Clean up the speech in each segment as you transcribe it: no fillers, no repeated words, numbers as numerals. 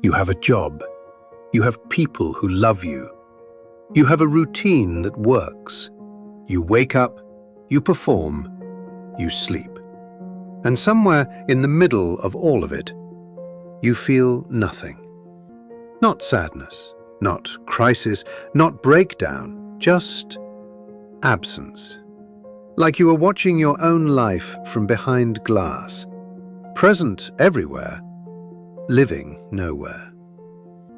You have a job. You have people who love you. You have a routine that works. You wake up, you perform, you sleep. And somewhere in the middle of all of it, you feel nothing. Not sadness, not crisis, not breakdown, just absence. Like you are watching your own life from behind glass, present everywhere, living nowhere.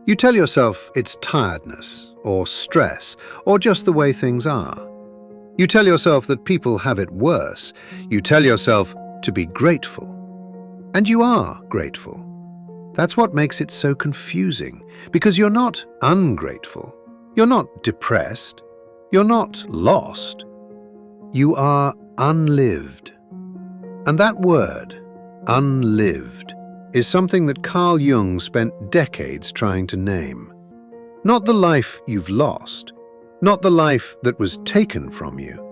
You tell yourself it's tiredness, or stress, or just the way things are. You tell yourself that people have it worse. You tell yourself to be grateful. And you are grateful. That's what makes it so confusing, because you're not ungrateful. You're not depressed. You're not lost. You are unlived. And that word, unlived, is something that Carl Jung spent decades trying to name. Not the life you've lost, not the life that was taken from you.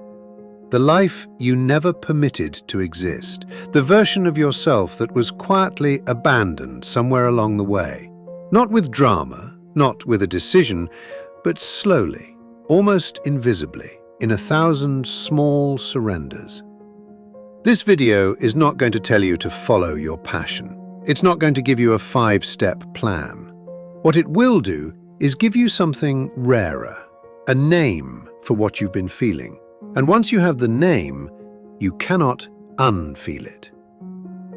The life you never permitted to exist, the version of yourself that was quietly abandoned somewhere along the way. Not with drama, not with a decision, but slowly, almost invisibly, in 1,000 small surrenders. This video is not going to tell you to follow your passion. It's not going to give you a 5-step plan. What it will do is give you something rarer, a name for what you've been feeling. And once you have the name, you cannot unfeel it.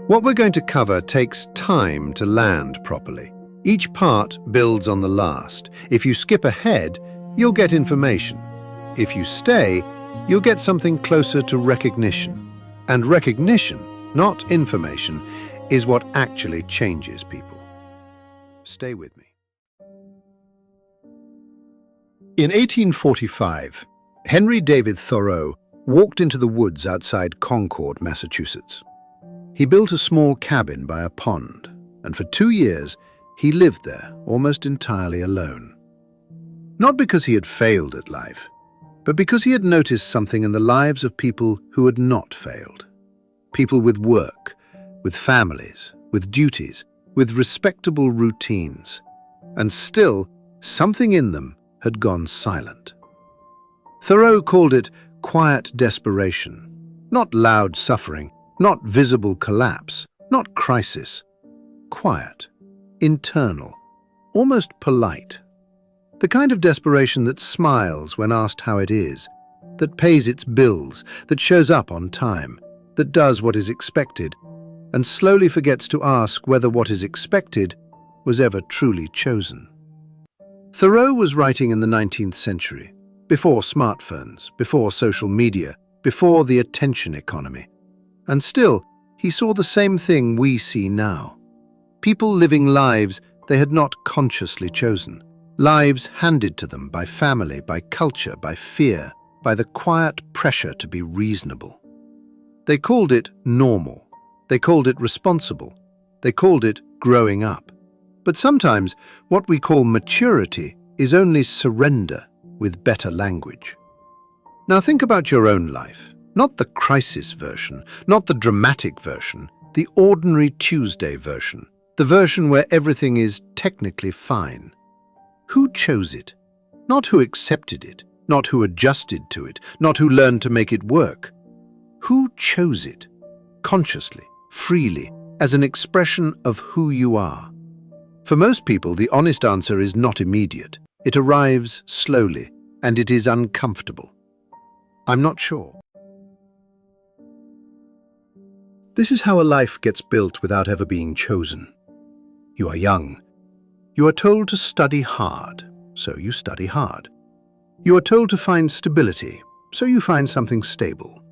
What we're going to cover takes time to land properly. Each part builds on the last. If you skip ahead, you'll get information. If you stay, you'll get something closer to recognition. And recognition, not information, is what actually changes people. Stay with me. In 1845, Henry David Thoreau walked into the woods outside Concord, Massachusetts. He built a small cabin by a pond, and for 2 years he lived there almost entirely alone. Not because he had failed at life, but because he had noticed something in the lives of people who had not failed. People with work, with families, with duties, with respectable routines. And still, something in them had gone silent. Thoreau called it quiet desperation, not loud suffering, not visible collapse, not crisis. Quiet, internal, almost polite. The kind of desperation that smiles when asked how it is, that pays its bills, that shows up on time, that does what is expected, and slowly forgets to ask whether what is expected was ever truly chosen. Thoreau was writing in the 19th century, before smartphones, before social media, before the attention economy. And still, he saw the same thing we see now. People living lives they had not consciously chosen. Lives handed to them by family, by culture, by fear, by the quiet pressure to be reasonable. They called it normal. They called it responsible. They called it growing up. But sometimes what we call maturity is only surrender with better language. Now think about your own life. Not the crisis version, not the dramatic version, the ordinary Tuesday version, the version where everything is technically fine. Who chose it? Not who accepted it, not who adjusted to it, not who learned to make it work. Who chose it, consciously, freely, as an expression of who you are? For most people, the honest answer is not immediate. It arrives slowly, and it is uncomfortable. I'm not sure. This is how a life gets built without ever being chosen. You are young. You are told to study hard, so you study hard. You are told to find stability, so you find something stable.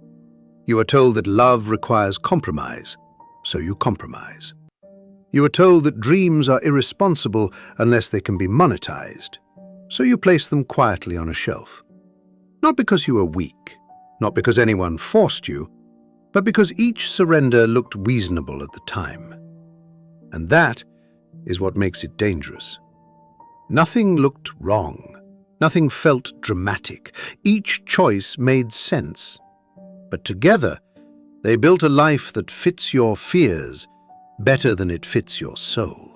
You are told that love requires compromise, so you compromise. You are told that dreams are irresponsible unless they can be monetized, so you place them quietly on a shelf. Not because you are weak, not because anyone forced you, but because each surrender looked reasonable at the time. And that is what makes it dangerous. Nothing looked wrong. Nothing felt dramatic. Each choice made sense. But together, they built a life that fits your fears better than it fits your soul.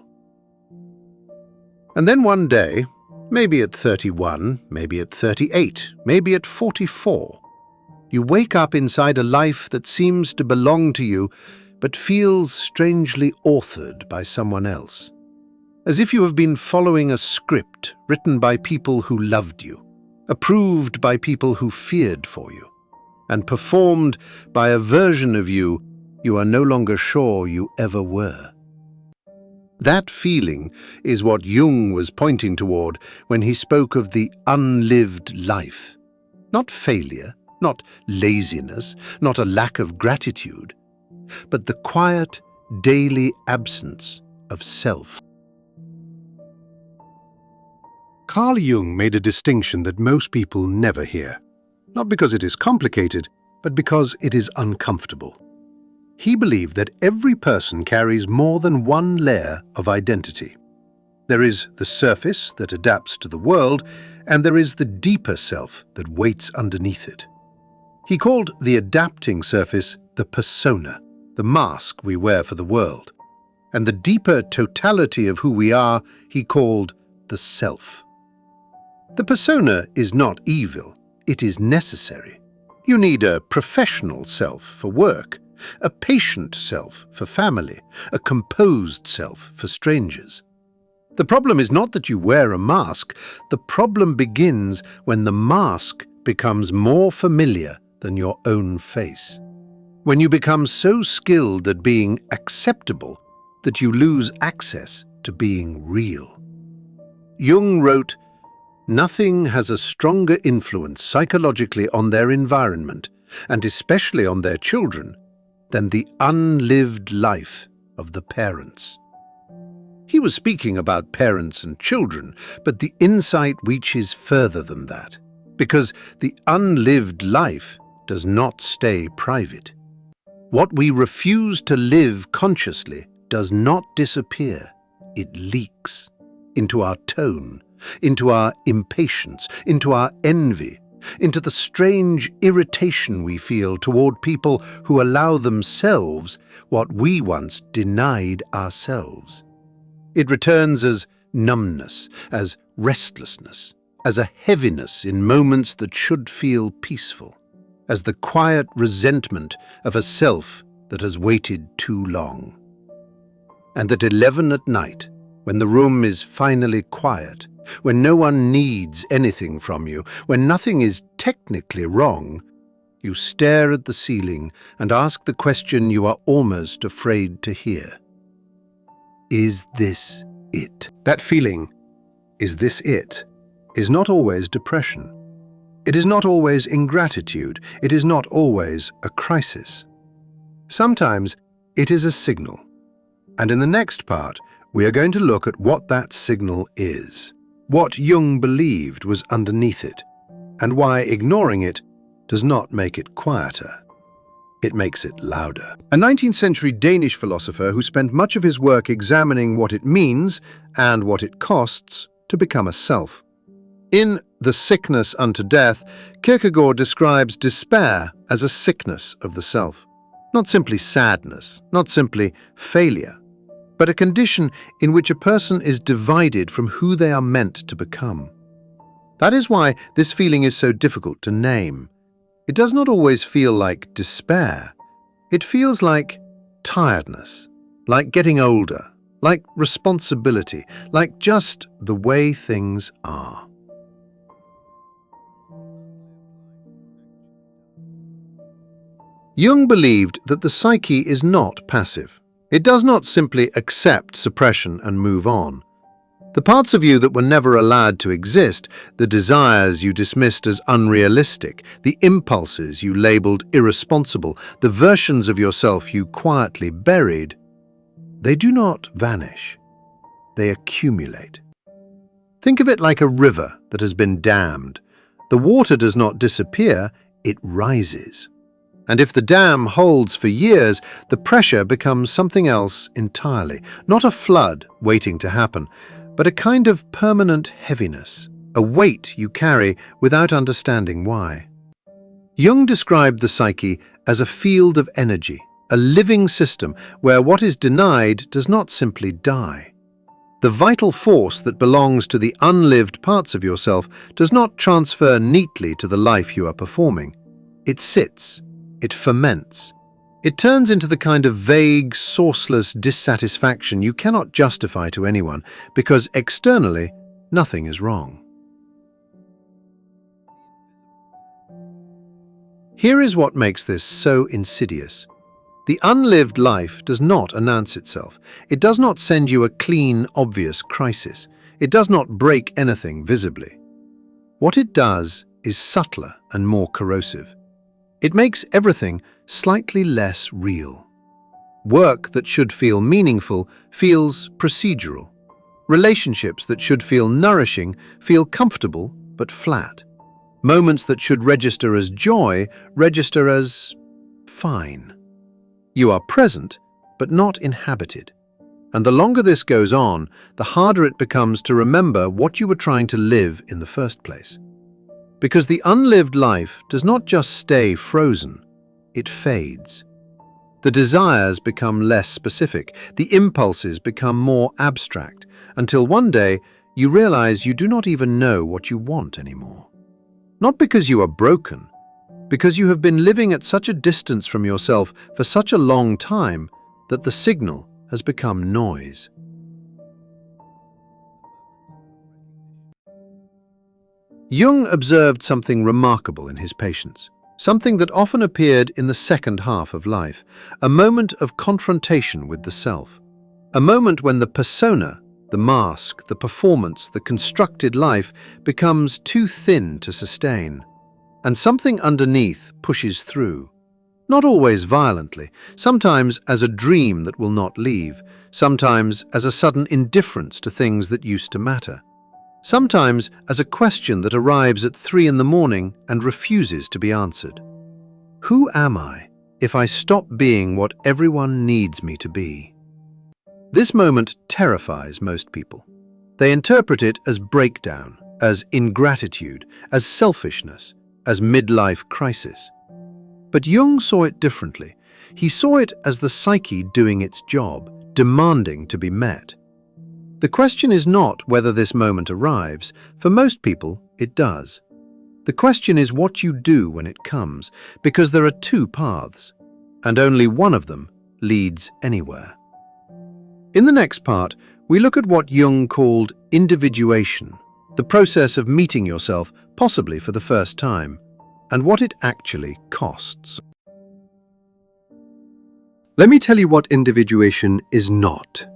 And then one day, maybe at 31, maybe at 38, maybe at 44, you wake up inside a life that seems to belong to you but feels strangely authored by someone else. As if you have been following a script written by people who loved you, approved by people who feared for you, and performed by a version of you you are no longer sure you ever were. That feeling is what Jung was pointing toward when he spoke of the unlived life. Not failure, not laziness, not a lack of gratitude, but the quiet, daily absence of self. Carl Jung made a distinction that most people never hear, not because it is complicated, but because it is uncomfortable. He believed that every person carries more than one layer of identity. There is the surface that adapts to the world, and there is the deeper self that waits underneath it. He called the adapting surface the persona, the mask we wear for the world, and the deeper totality of who we are he called the self. The persona is not evil, it is necessary. You need a professional self for work, a patient self for family, a composed self for strangers. The problem is not that you wear a mask, the problem begins when the mask becomes more familiar than your own face. When you become so skilled at being acceptable that you lose access to being real. Jung wrote, "Nothing has a stronger influence psychologically on their environment, and especially on their children, than the unlived life of the parents." He was speaking about parents and children, but the insight reaches further than that, because the unlived life does not stay private. What we refuse to live consciously does not disappear. It leaks into our tone, into our impatience, into our envy, into the strange irritation we feel toward people who allow themselves what we once denied ourselves. It returns as numbness, as restlessness, as a heaviness in moments that should feel peaceful, as the quiet resentment of a self that has waited too long. And at 11 at night, when the room is finally quiet, when no one needs anything from you, when nothing is technically wrong, you stare at the ceiling and ask the question you are almost afraid to hear. Is this it? That feeling, is this it, is not always depression. It is not always ingratitude. It is not always a crisis. Sometimes it is a signal. And in the next part, we are going to look at what that signal is, what Jung believed was underneath it, and why ignoring it does not make it quieter. It makes it louder. A 19th century Danish philosopher who spent much of his work examining what it means and what it costs to become a self. In The Sickness Unto Death, Kierkegaard describes despair as a sickness of the self. Not simply sadness, not simply failure, but a condition in which a person is divided from who they are meant to become. That is why this feeling is so difficult to name. It does not always feel like despair. It feels like tiredness, like getting older, like responsibility, like just the way things are. Jung believed that the psyche is not passive. It does not simply accept suppression and move on. The parts of you that were never allowed to exist, the desires you dismissed as unrealistic, the impulses you labeled irresponsible, the versions of yourself you quietly buried, they do not vanish. They accumulate. Think of it like a river that has been dammed. The water does not disappear, it rises. And if the dam holds for years, the pressure becomes something else entirely. Not a flood waiting to happen, but a kind of permanent heaviness, a weight you carry without understanding why. Jung described the psyche as a field of energy, a living system where what is denied does not simply die. The vital force that belongs to the unlived parts of yourself does not transfer neatly to the life you are performing. It sits, it ferments. It turns into the kind of vague, sourceless dissatisfaction you cannot justify to anyone because externally, nothing is wrong. Here is what makes this so insidious. The unlived life does not announce itself. It does not send you a clean, obvious crisis. It does not break anything visibly. What it does is subtler and more corrosive. It makes everything slightly less real. Work that should feel meaningful feels procedural. Relationships that should feel nourishing feel comfortable but flat. Moments that should register as joy register as fine. You are present, but not inhabited. And the longer this goes on, the harder it becomes to remember what you were trying to live in the first place. Because the unlived life does not just stay frozen, it fades. The desires become less specific, the impulses become more abstract, until one day you realize you do not even know what you want anymore. Not because you are broken, because you have been living at such a distance from yourself for such a long time that the signal has become noise. Jung observed something remarkable in his patients, something that often appeared in the second half of life, a moment of confrontation with the self, a moment when the persona, the mask, the performance, the constructed life becomes too thin to sustain, and something underneath pushes through. Not always violently, sometimes as a dream that will not leave, sometimes as a sudden indifference to things that used to matter, sometimes as a question that arrives at 3 in the morning and refuses to be answered. Who am I if I stop being what everyone needs me to be? This moment terrifies most people. They interpret it as breakdown, as ingratitude, as selfishness, as midlife crisis. But Jung saw it differently. He saw it as the psyche doing its job, demanding to be met. The question is not whether this moment arrives. For most people, it does. The question is what you do when it comes, because there are 2 paths, and only one of them leads anywhere. In the next part, we look at what Jung called individuation, the process of meeting yourself, possibly for the first time, and what it actually costs. Let me tell you what individuation is not.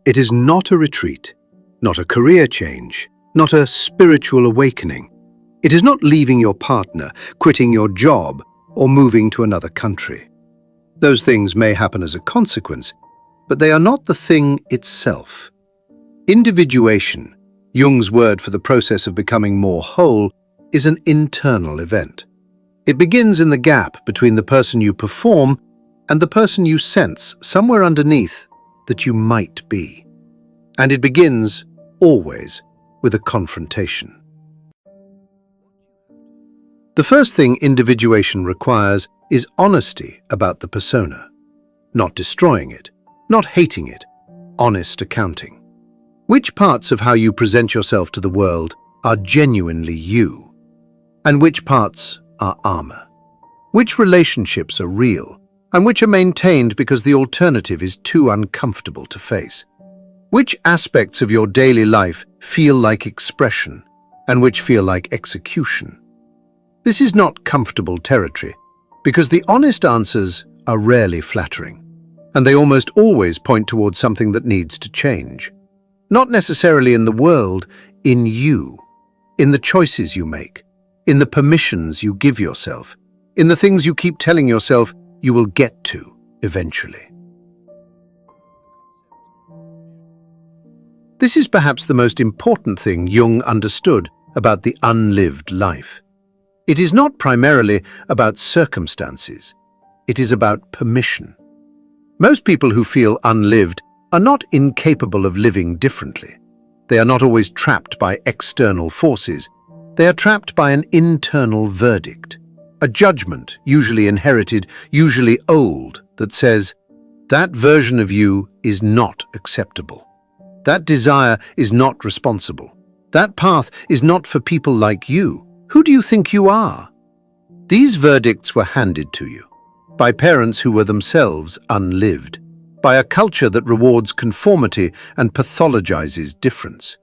It is not a retreat, not a career change, not a spiritual awakening. It is not leaving your partner, quitting your job, or moving to another country. Those things may happen as a consequence, but they are not the thing itself. Individuation, Jung's word for the process of becoming more whole, is an internal event. It begins in the gap between the person you perform and the person you sense somewhere underneath that you might be. And it begins, always, with a confrontation. The first thing individuation requires is honesty about the persona. Not destroying it, not hating it, honest accounting. Which parts of how you present yourself to the world are genuinely you? And which parts are armor? Which relationships are real, and which are maintained because the alternative is too uncomfortable to face? Which aspects of your daily life feel like expression, and which feel like execution? This is not comfortable territory, because the honest answers are rarely flattering, and they almost always point towards something that needs to change. Not necessarily in the world, in you, in the choices you make, in the permissions you give yourself, in the things you keep telling yourself you will get to eventually. This is perhaps the most important thing Jung understood about the unlived life. It is not primarily about circumstances. It is about permission. Most people who feel unlived are not incapable of living differently. They are not always trapped by external forces. They are trapped by an internal verdict, a judgment, usually inherited, usually old, that says, that version of you is not acceptable. That desire is not responsible. That path is not for people like you. Who do you think you are? These verdicts were handed to you by parents who were themselves unlived, by a culture that rewards conformity and pathologizes difference,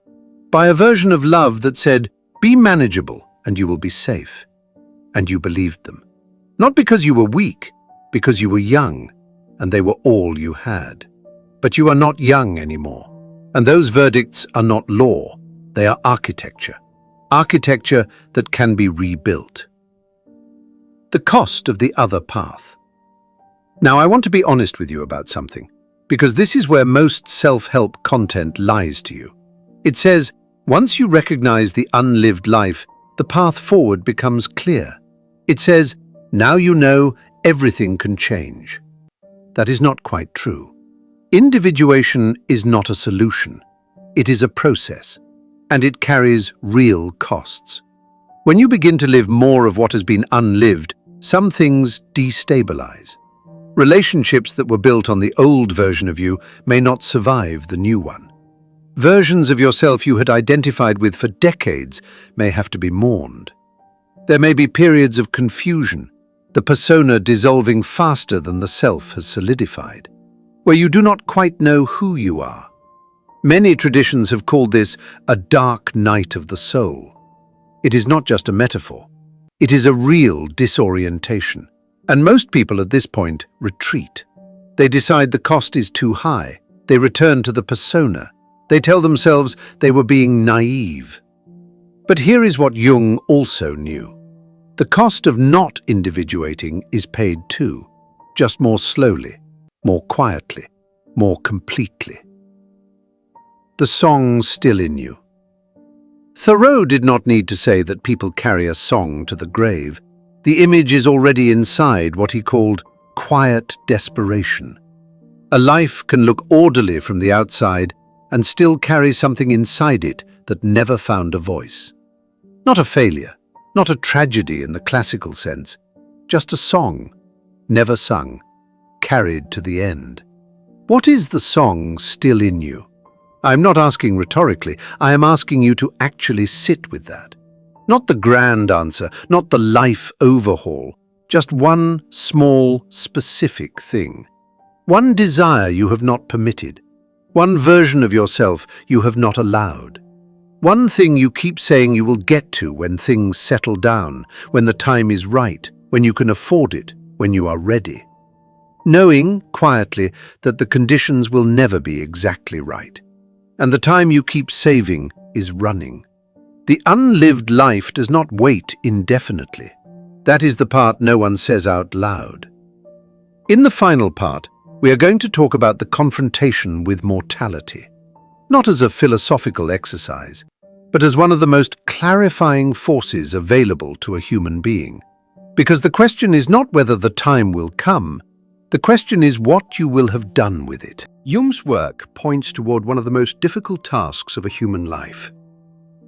by a version of love that said, "Be manageable and you will be safe." And you believed them. Not because you were weak, because you were young, and they were all you had. But you are not young anymore, and those verdicts are not law, they are architecture. Architecture that can be rebuilt. The cost of the other path. Now, I want to be honest with you about something, because this is where most self-help content lies to you. It says, once you recognize the unlived life, the path forward becomes clear. It says, now you know everything can change. That is not quite true. Individuation is not a solution. It is a process, and it carries real costs. When you begin to live more of what has been unlived, some things destabilize. Relationships that were built on the old version of you may not survive the new one. Versions of yourself you had identified with for decades may have to be mourned. There may be periods of confusion, the persona dissolving faster than the self has solidified, where you do not quite know who you are. Many traditions have called this a dark night of the soul. It is not just a metaphor. It is a real disorientation. And most people at this point retreat. They decide the cost is too high. They return to the persona. They tell themselves they were being naive. But here is what Jung also knew. The cost of not individuating is paid too, just more slowly, more quietly, more completely. The song still in you. Thoreau did not need to say that people carry a song to the grave. The image is already inside what he called quiet desperation. A life can look orderly from the outside and still carry something inside it that never found a voice. Not a failure, not a tragedy in the classical sense, just a song, never sung, carried to the end. What is the song still in you? I am not asking rhetorically, I am asking you to actually sit with that. Not the grand answer, not the life overhaul, just one small, specific thing. One desire you have not permitted. One version of yourself you have not allowed. One thing you keep saying you will get to when things settle down, when the time is right, when you can afford it, when you are ready. Knowing, quietly, that the conditions will never be exactly right. And the time you keep saving is running. The unlived life does not wait indefinitely. That is the part no one says out loud. In the final part, we are going to talk about the confrontation with mortality, not as a philosophical exercise, but as one of the most clarifying forces available to a human being. Because the question is not whether the time will come, the question is what you will have done with it. Jung's work points toward one of the most difficult tasks of a human life.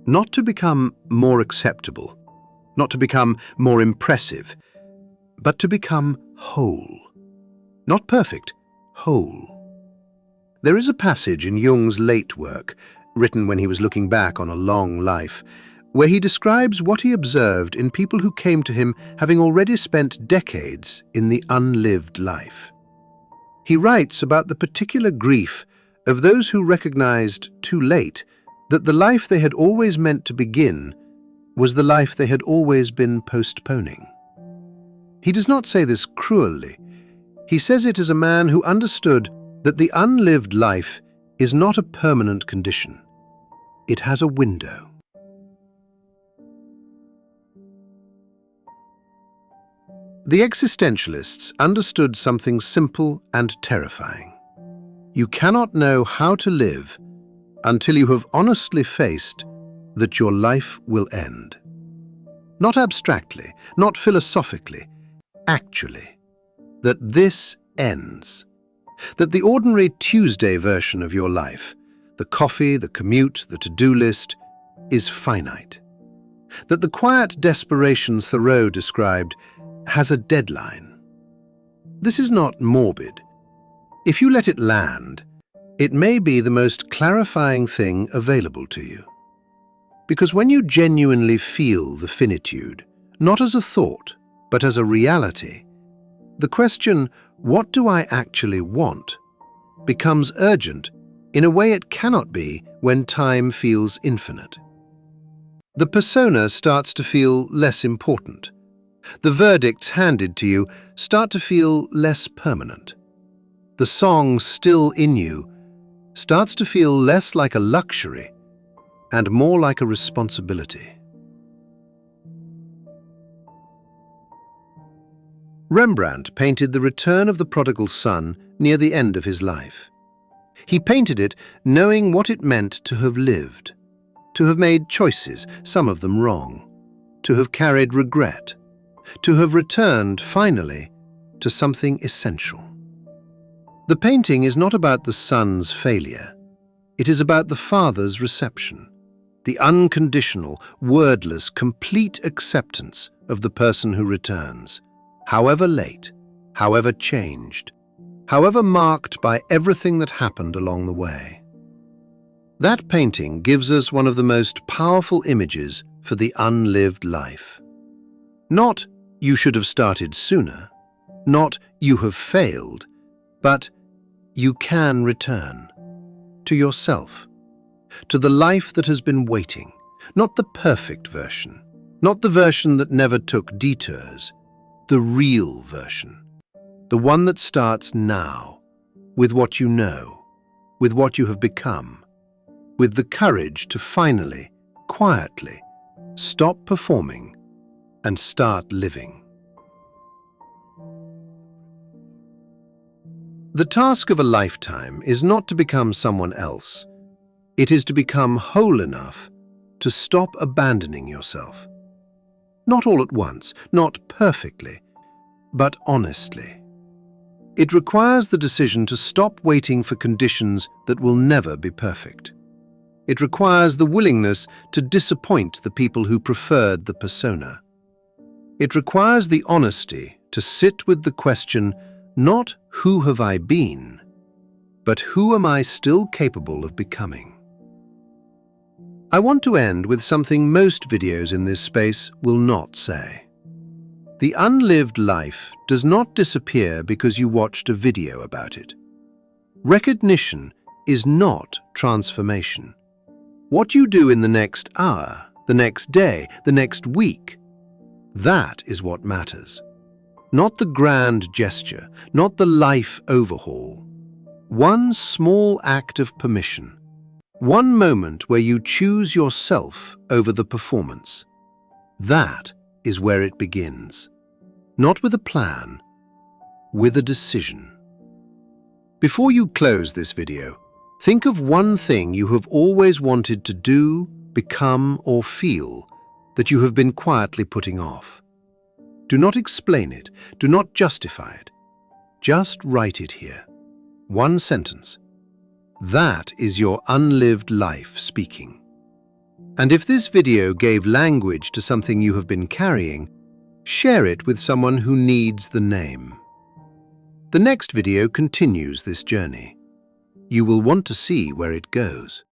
Not to become more acceptable, not to become more impressive, but to become whole. Not perfect, whole. There is a passage in Jung's late work, written when he was looking back on a long life, where he describes what he observed in people who came to him having already spent decades in the unlived life. He writes about the particular grief of those who recognized too late that the life they had always meant to begin was the life they had always been postponing. He does not say this cruelly. He says it as a man who understood that the unlived life is not a permanent condition. It has a window. The existentialists understood something simple and terrifying. You cannot know how to live until you have honestly faced that your life will end. Not abstractly, not philosophically, actually, that this ends. That the ordinary Tuesday version of your life, the coffee, the commute, the to-do list, is finite. That the quiet desperation Thoreau described has a deadline. This is not morbid. If you let it land, It may be the most clarifying thing available to you. Because when you genuinely feel the finitude, not as a thought, but as a reality, the question, what do I actually want, becomes urgent in a way it cannot be when time feels infinite. The persona starts to feel less important. The verdicts handed to you start to feel less permanent. The song still in you starts to feel less like a luxury and more like a responsibility. Rembrandt painted the return of the prodigal son near the end of his life. He painted it knowing what it meant to have lived, to have made choices, some of them wrong, to have carried regret, to have returned, finally, to something essential. The painting is not about the son's failure. It is about the father's reception, the unconditional, wordless, complete acceptance of the person who returns, however late, however changed, however marked by everything that happened along the way. That painting gives us one of the most powerful images for the unlived life. Not, you should have started sooner, not, you have failed, but you can return to yourself, to the life that has been waiting, not the perfect version, not the version that never took detours, the real version, the one that starts now, with what you know, with what you have become, with the courage to finally, quietly, stop performing and start living. The task of a lifetime is not to become someone else. It is to become whole enough to stop abandoning yourself. Not all at once, not perfectly, but honestly. It requires the decision to stop waiting for conditions that will never be perfect. It requires the willingness to disappoint the people who preferred the persona. It requires the honesty to sit with the question, not who have I been, but who am I still capable of becoming? I want to end with something most videos in this space will not say. The unlived life does not disappear because you watched a video about it. Recognition is not transformation. What you do in the next hour, the next day, the next week, that is what matters. Not the grand gesture, not the life overhaul. One small act of permission. One moment where you choose yourself over the performance. That is where it begins. Not with a plan, with a decision. Before you close this video, think of one thing you have always wanted to do, become, or feel that you have been quietly putting off. Do not explain it, do not justify it. Just write it here. One sentence. That is your unlived life speaking. And if this video gave language to something you have been carrying, share it with someone who needs the name. The next video continues this journey. You will want to see where it goes.